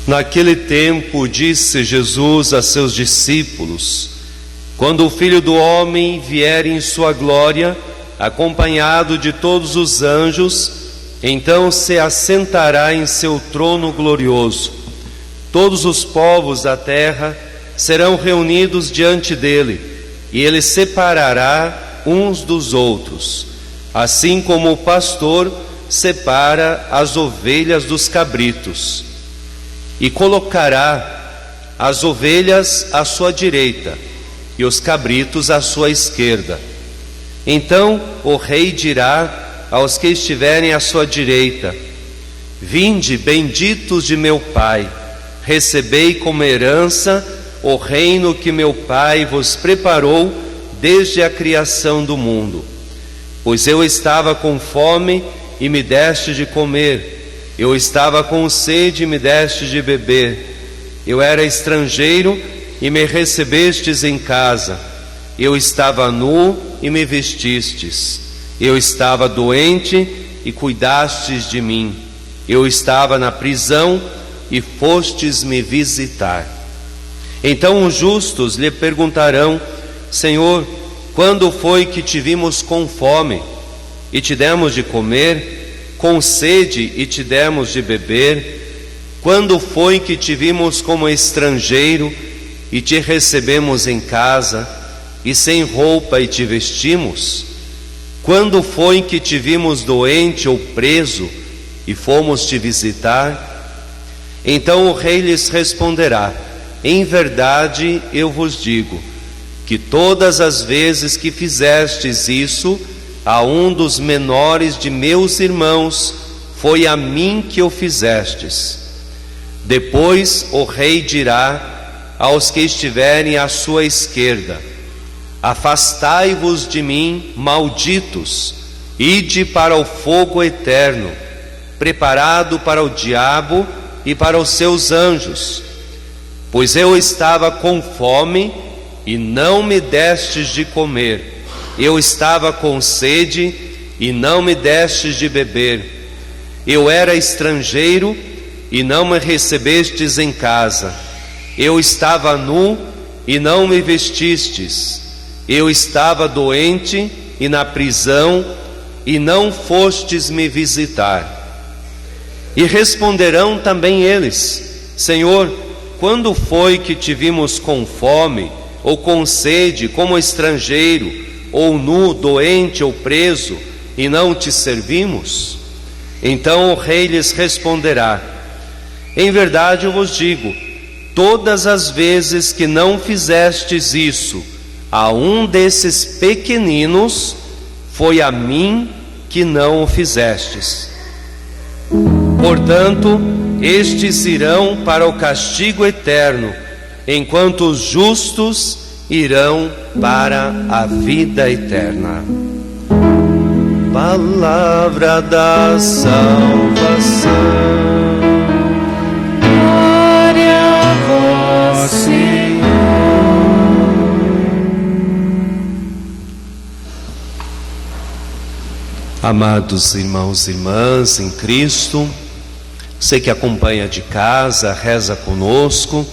Naquele tempo disse Jesus a seus discípulos: quando o Filho do Homem vier em sua glória, acompanhado de todos os anjos, então se assentará em seu trono glorioso. Todos os povos da terra serão reunidos diante dele, e ele separará uns dos outros, assim como o pastor separa as ovelhas dos cabritos. E colocará as ovelhas à sua direita e os cabritos à sua esquerda. Então o rei dirá aos que estiverem à sua direita: vinde, benditos de meu Pai, recebei como herança o reino que meu Pai vos preparou desde a criação do mundo. Pois eu estava com fome e me deste de comer, eu estava com sede e me deste de beber, eu era estrangeiro e me recebestes em casa, eu estava nu e me vestistes, eu estava doente e cuidastes de mim, eu estava na prisão e fostes me visitar. Então os justos lhe perguntarão: Senhor, quando foi que te vimos com fome e te demos de comer, com sede e te demos de beber? Quando foi que te vimos como estrangeiro e te recebemos em casa, e sem roupa e te vestimos? Quando foi que te vimos doente ou preso e fomos te visitar? Então o rei lhes responderá: em verdade eu vos digo, que todas as vezes que fizestes isso a um dos menores de meus irmãos, foi a mim que o fizestes. Depois o rei dirá aos que estiverem à sua esquerda: afastai-vos de mim, malditos, ide para o fogo eterno, preparado para o diabo e para os seus anjos. Pois eu estava com fome e não me destes de comer, eu estava com sede e não me destes de beber, eu era estrangeiro e não me recebestes em casa, eu estava nu e não me vestistes, eu estava doente e na prisão e não fostes me visitar. E responderão também eles: Senhor, quando foi que te vimos com fome ou com sede, como estrangeiro, ou nu, doente ou preso, e não te servimos? Então o rei lhes responderá: em verdade eu vos digo, todas as vezes que não fizestes isso a um desses pequeninos, foi a mim que não o fizestes. Portanto, estes irão para o castigo eterno, enquanto os justos irão para a vida eterna. Palavra da salvação. Glória a vós, Senhor. Amados irmãos e irmãs em Cristo, você que acompanha de casa, reza conosco.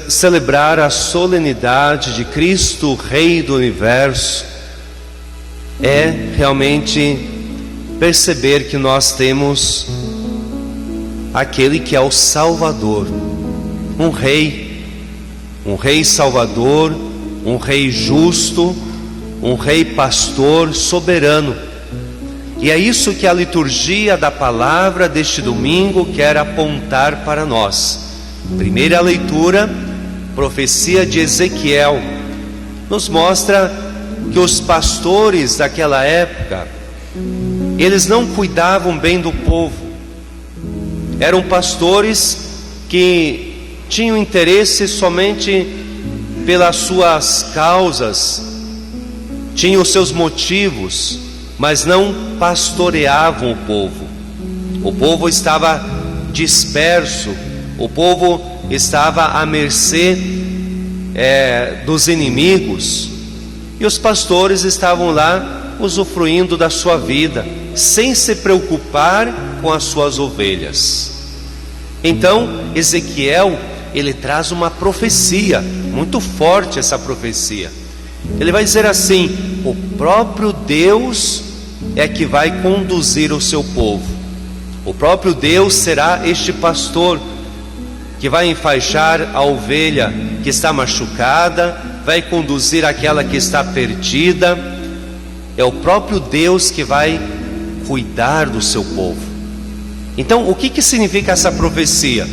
Celebrar a solenidade de Cristo, Rei do Universo, é realmente perceber que nós temos aquele que é o Salvador, um Rei Salvador, um Rei justo, um Rei pastor soberano. E é isso que a liturgia da palavra deste domingo quer apontar para nós. Primeira leitura, profecia de Ezequiel, nos mostra que os pastores daquela época, eles não cuidavam bem do povo. Eram pastores que tinham interesse somente pelas suas causas, tinham os seus motivos, mas não pastoreavam o povo. O povo estava disperso, o povo estava à mercê dos inimigos, e os pastores estavam lá usufruindo da sua vida, sem se preocupar com as suas ovelhas. Então Ezequiel, ele traz uma profecia muito forte. Essa profecia, ele vai dizer assim: o próprio Deus é que vai conduzir o seu povo. O próprio Deus será este pastor que vai enfaixar a ovelha que está machucada, vai conduzir aquela que está perdida. É o próprio Deus que vai cuidar do seu povo. Então, o que significa essa profecia?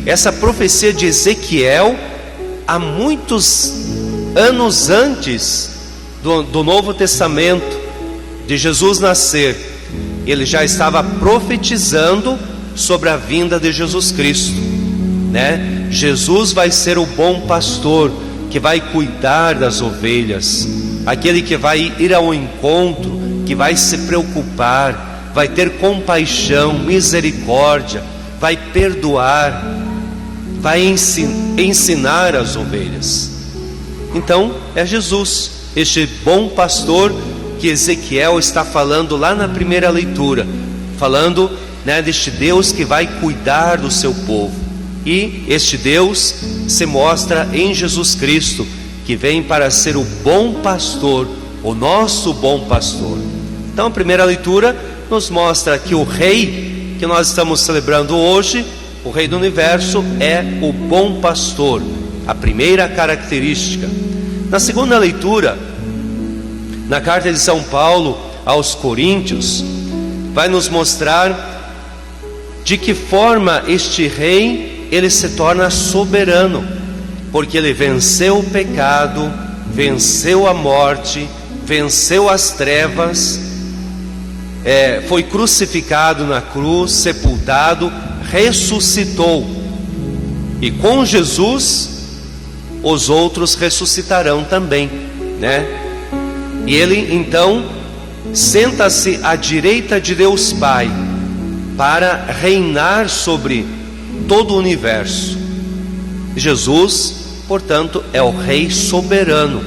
Essa profecia de Ezequiel, há muitos anos antes do Novo Testamento, de Jesus nascer, ele já estava profetizando sobre a vinda de Jesus Cristo, né? Jesus vai ser o bom pastor que vai cuidar das ovelhas, aquele que vai ir ao encontro, que vai se preocupar, vai ter compaixão, misericórdia, vai perdoar, vai ensinar as ovelhas. Então é Jesus, este bom pastor que Ezequiel está falando lá na primeira leitura, falando, né, deste Deus que vai cuidar do seu povo. E este Deus se mostra em Jesus Cristo, que vem para ser o bom pastor, o nosso bom pastor. Então a primeira leitura nos mostra que o rei que nós estamos celebrando hoje, o rei do universo, é o bom pastor, a primeira característica. Na segunda leitura, na carta de São Paulo aos Coríntios, vai nos mostrar de que forma este rei, ele se torna soberano, porque ele venceu o pecado, venceu a morte, venceu as trevas, foi crucificado na cruz, sepultado, ressuscitou, e com Jesus os outros ressuscitarão também, né? E ele então senta-se à direita de Deus Pai para reinar sobre todo o universo. Jesus, portanto, é o Rei soberano,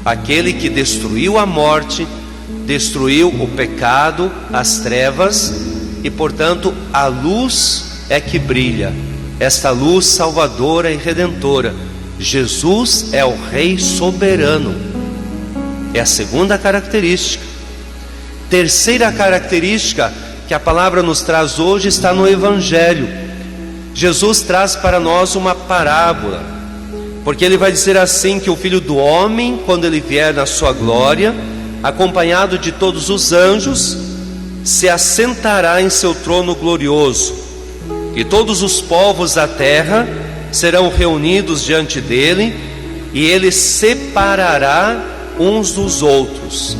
aquele que destruiu a morte, destruiu o pecado, as trevas, e portanto a luz é que brilha, esta luz salvadora e redentora. Jesus é o Rei soberano, é a segunda característica. Terceira característica que a palavra nos traz hoje está no Evangelho. Jesus traz para nós uma parábola, porque ele vai dizer assim, que o Filho do Homem, quando ele vier na sua glória, acompanhado de todos os anjos, se assentará em seu trono glorioso, e todos os povos da terra serão reunidos diante dele, e ele separará uns dos outros,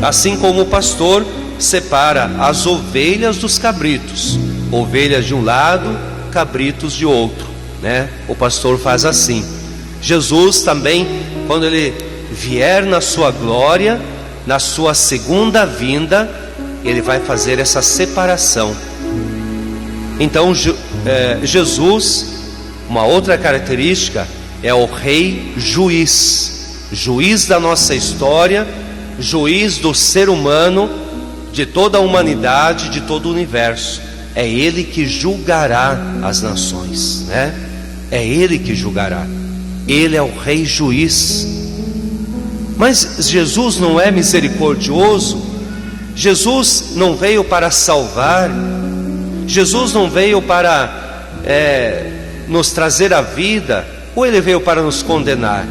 assim como o pastor separa as ovelhas dos cabritos, ovelhas de um lado, cabritos de outro, né? O pastor faz assim. Jesus também, quando ele vier na sua glória, na sua segunda vinda, ele vai fazer essa separação. Então Jesus, uma outra característica, é o Rei juiz, juiz da nossa história, juiz do ser humano, de toda a humanidade, de todo o universo. É ele que julgará as nações, né? É ele que julgará. Ele é o Rei juiz. Mas Jesus não é misericordioso? Jesus não veio para salvar? Jesus não veio para nos trazer a vida? Ou ele veio para nos condenar?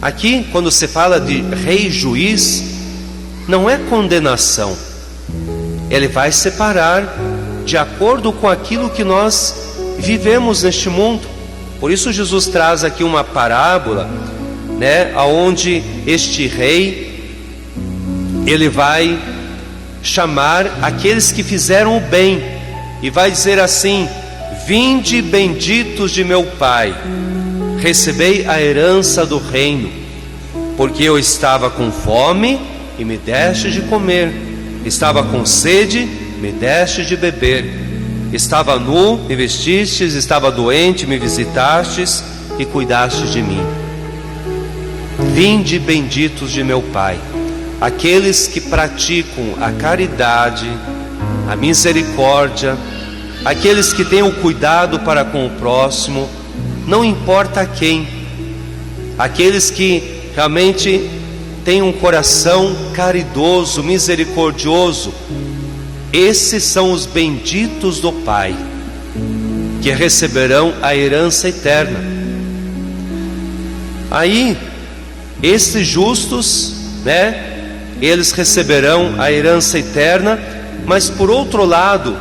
Aqui, quando se fala de Rei juiz, não é condenação. Ele vai separar de acordo com aquilo que nós vivemos neste mundo. Por isso Jesus traz aqui uma parábola, né, aonde este rei, ele vai chamar aqueles que fizeram o bem, e vai dizer assim: Vinde benditos de meu Pai, recebei a herança do reino, porque eu estava com fome e me deste de comer, estava com sede, me deste de beber, estava nu, me vestistes, estava doente, me visitastes e cuidastes de mim. Vinde benditos de meu Pai, aqueles que praticam a caridade, a misericórdia, aqueles que têm o cuidado para com o próximo, não importa quem, aqueles que realmente têm um coração caridoso, misericordioso, esses são os benditos do Pai, que receberão a herança eterna. Aí, esses justos, eles receberão a herança eterna, mas por outro lado,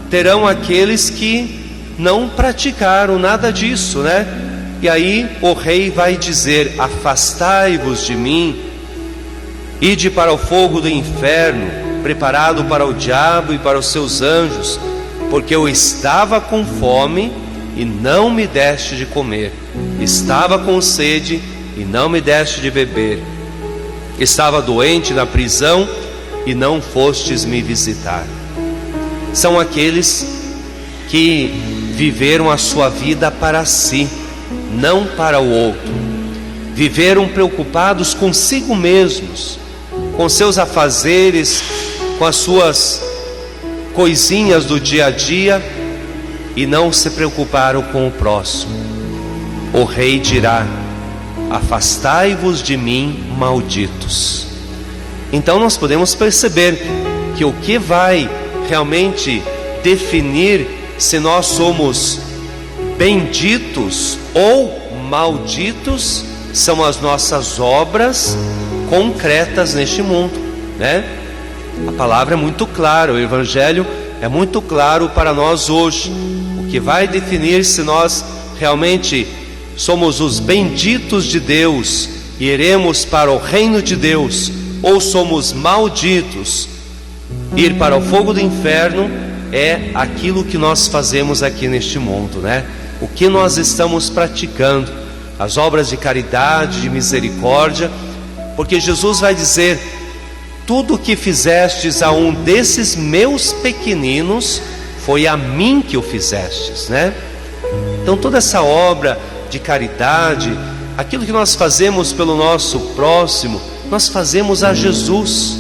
terão aqueles que não praticaram nada disso, E aí o rei vai dizer: afastai-vos de mim, ide para o fogo do inferno, preparado para o diabo e para os seus anjos, porque eu estava com fome e não me deste de comer, estava com sede e não me deste de beber, estava doente na prisão e não fostes me visitar. São aqueles que viveram a sua vida para si, não para o outro. Viveram preocupados consigo mesmos, com seus afazeres, com as suas coisinhas do dia a dia, e não se preocuparam com o próximo. O rei dirá: afastai-vos de mim, malditos. Então nós podemos perceber que o que vai realmente definir se nós somos benditos ou malditos são as nossas obras concretas neste mundo, A palavra é muito clara, o Evangelho é muito claro para nós hoje. O que vai definir se nós realmente somos os benditos de Deus e iremos para o reino de Deus, ou somos malditos, ir para o fogo do inferno, é aquilo que nós fazemos aqui neste mundo, O que nós estamos praticando, as obras de caridade, de misericórdia, porque Jesus vai dizer: tudo o que fizestes a um desses meus pequeninos, foi a mim que o fizestes, Então toda essa obra de caridade, aquilo que nós fazemos pelo nosso próximo, nós fazemos a Jesus.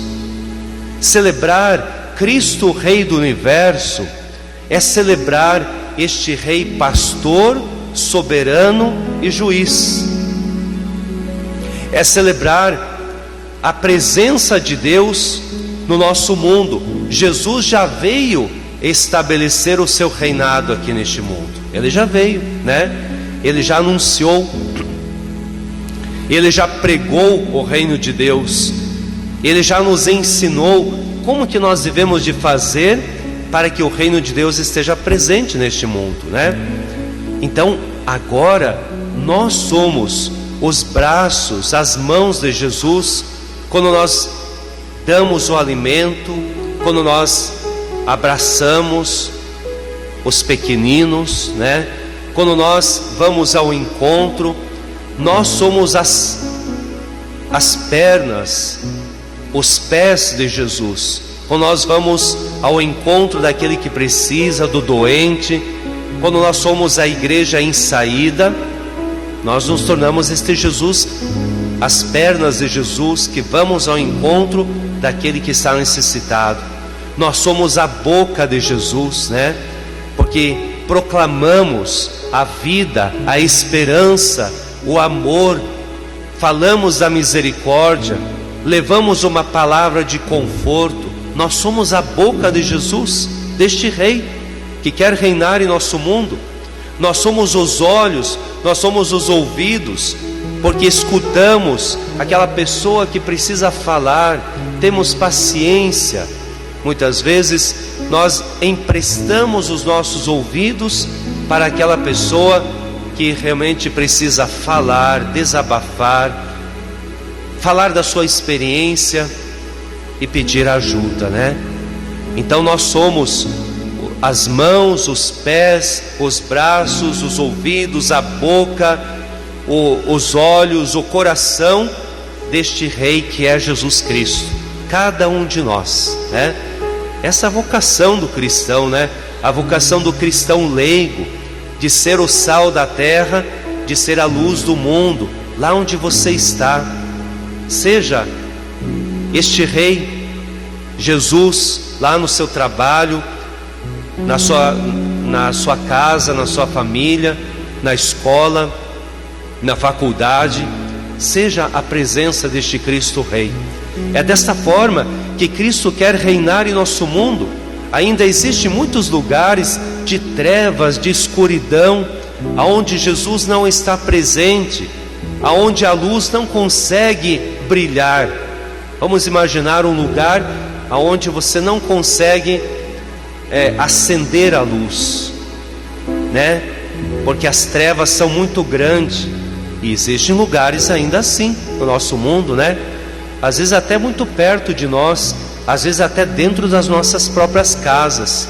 Celebrar Cristo, Rei do Universo, é celebrar este Rei pastor, soberano e juiz. É celebrar a presença de Deus no nosso mundo. Jesus já veio estabelecer o seu reinado aqui neste mundo. Ele já veio, Ele já anunciou, Ele já pregou o reino de Deus, Ele já nos ensinou como que nós devemos de fazer para que o reino de Deus esteja presente neste mundo, Então, agora, nós somos os braços, as mãos de Jesus, quando nós damos o alimento, quando nós abraçamos os pequeninos, Quando nós vamos ao encontro, nós somos as pernas, os pés de Jesus. Quando nós vamos ao encontro daquele que precisa, do doente, quando nós somos a igreja em saída, nós nos tornamos este Jesus, as pernas de Jesus, que vamos ao encontro daquele que está necessitado. Nós somos a boca de Jesus, Porque proclamamos a vida, a esperança, o amor, falamos da misericórdia, levamos uma palavra de conforto. Nós somos a boca de Jesus, deste Rei que quer reinar em nosso mundo. Nós somos os olhos, nós somos os ouvidos, porque escutamos aquela pessoa que precisa falar, temos paciência. Muitas vezes nós emprestamos os nossos ouvidos para aquela pessoa que realmente precisa falar, desabafar, falar da sua experiência e pedir ajuda, Então nós somos as mãos, os pés, os braços, os ouvidos, a boca, os olhos, o coração deste Rei que é Jesus Cristo. Cada um de nós, né? Essa vocação do cristão, né? A vocação do cristão leigo, de ser o sal da terra, de ser a luz do mundo, lá onde você está. Seja este Rei Jesus lá no seu trabalho, na sua casa, na sua família, na escola, na faculdade. Seja a presença deste Cristo Rei. É desta forma que Cristo quer reinar em nosso mundo. Ainda existem muitos lugares de trevas, de escuridão, aonde Jesus não está presente, aonde a luz não consegue brilhar. Vamos imaginar um lugar aonde você não consegue acender a luz, né? Porque as trevas são muito grandes. E existem lugares ainda assim no nosso mundo, né? Às vezes até muito perto de nós, às vezes até dentro das nossas próprias casas,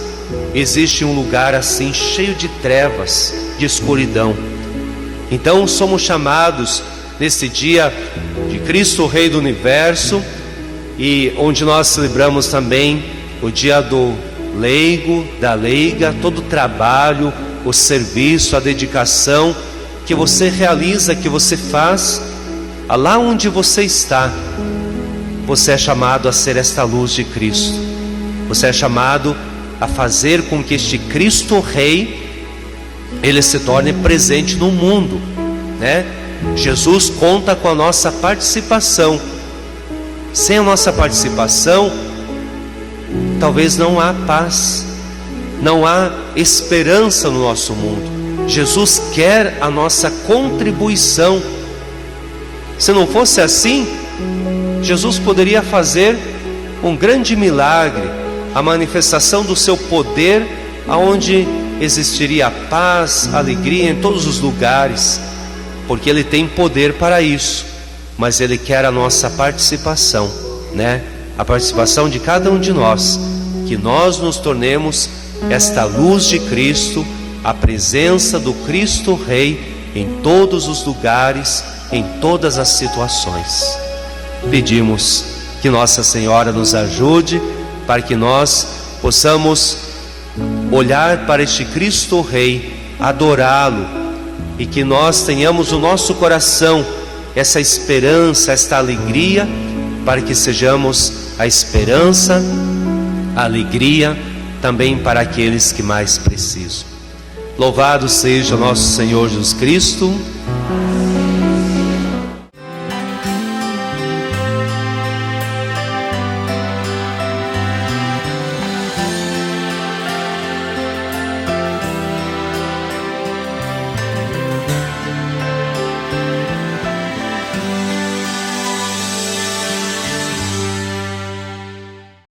existe um lugar assim cheio de trevas, de escuridão. Então somos chamados nesse dia de Cristo Rei do Universo, e onde nós celebramos também o dia do leigo, da leiga, todo o trabalho, o serviço, a dedicação que você realiza, que você faz, lá onde você está. Você é chamado a ser esta luz de Cristo. Você é chamado a fazer com que este Cristo Rei, ele se torne presente no mundo, né? Jesus conta com a nossa participação. Sem a nossa participação, talvez não há paz, não há esperança no nosso mundo. Jesus quer a nossa contribuição. Se não fosse assim, Jesus poderia fazer um grande milagre, a manifestação do seu poder, aonde existiria paz, alegria em todos os lugares, porque Ele tem poder para isso. Mas Ele quer a nossa participação, né? A participação de cada um de nós, que nós nos tornemos esta luz de Cristo, a presença do Cristo Rei em todos os lugares, em todas as situações. Pedimos que Nossa Senhora nos ajude para que nós possamos olhar para este Cristo Rei, adorá-lo, e que nós tenhamos no nosso coração essa esperança, esta alegria, para que sejamos a esperança, a alegria também para aqueles que mais precisam. Louvado seja nosso Senhor Jesus Cristo.